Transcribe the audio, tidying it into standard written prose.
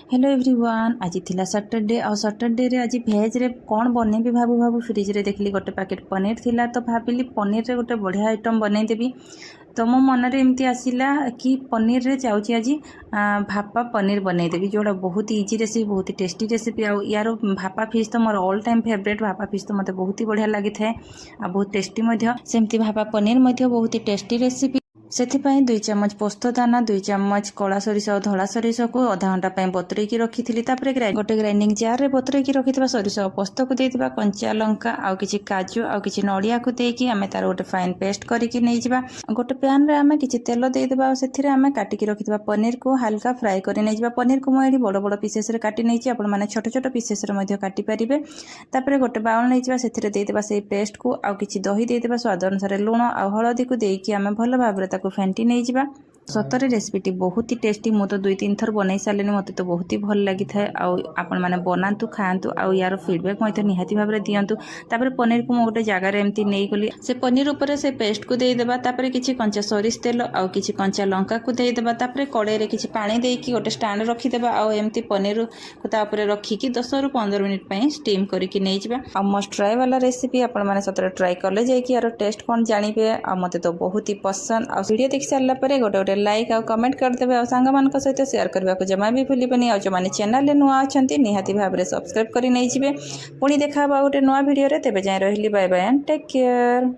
Hello everyone आज थिला Saturday आ Saturday रे आज भेज रे कौन बनेबी भाबू भाबू फ्रिज रे देखली गोटे पैकेट पनीर थिला तो भाबिली पनीर रे गोटे बढ़िया आइटम बनै देबी। तो मो मन रे एमती आसिला कि पनीर रे चाउची आज भापा पनीर बनै देबी जोड़ा बहुत इजी रेसिपी बहुत टेस्टी रेसिपी आ यार भापा फिश तो मोर ऑल टाइम फेवरेट भापा फिश तो मते बहुत ही बढ़िया लगी थाए आ बहुत टेस्टी मध्य सेमती भापा पनीर मध्य बहुत ही टेस्टी रेसिपी सेथिपाई 2 चम्मच पोस्त दाना 2 चम्मच कला सरिष और धला सरिष को आधा घंटा बतुरेकी रखी गोटे ग्राइंडिंग जार रे बतुरेकी रखी सरिष और पोस्त को देइतिबा कंचा लंका आउ किछि काजू आउ किछि नड़िया को देकी आमे तार गोटे फाइन पेस्ट करके नहीं जिबा। गोटे पैन रे आमे किछि तेल देइतिबा सेथिरे आमे काटिकी रखितिबा पनीर को हल्का फ्राई कर नहीं जिबा। पनीर को मोइडी बड़ बड़ पीसेस रे काटी नहीं छि आपण माने छोट छोट पीसेस रे मध्य काटी परिबे। तापरे गोटे बाउल नहीं जिबा सेथिरे देइतिबा सेई पेस्ट को आउ किछि दही देइतिबा स्वाद अनुसार लूण आउ हळदी को देकी आमे भल भाबरे को फेंटी नहीं जिबा। सतरे रेसिपीटी बहुत ही टेस्टी मो तो 2-3 थर बनई सारे मत तो बहुत ही भल लगी थाए आपण मैंने बनातु खातु आउ यार फीडबैक मत निहाती भाव में दिंतु। तापर पनीर को गोटे जगार एमती नहीं गली से पनीर उपर से पेस्ट को देदेबा तापर किछि कंचा सरिष तेल आउ किछि कंचा लंका को देदेबा तापर कड़े रे किछि पानी देकी गोटे स्टैंड रखीदेबा आउ एमती पनीर को तापर रखिकी 10 ରୁ 15 मिनिट पई स्टीम करके नहीं जिबा। आ मस्ट ट्राई वाला रेसिपी आपण माने सतरे ट्राई करले जाय कि यार टेस्ट कोन जानिबे आ मते तो बहुत ही पसंद आ वीडियो देख सारला परे गोटे लाइक आ कमेंट करदेवे और सांग मान सहित शेयर करने को जमा भी भूलबनी। और जो मैंने चैनल नुआ अच्छा निहाती भाव में सब्सक्राइब कर नहीं पुणी देखा गोटे नुआ वीडियो रे तेबे जाए रही bye bye and take care.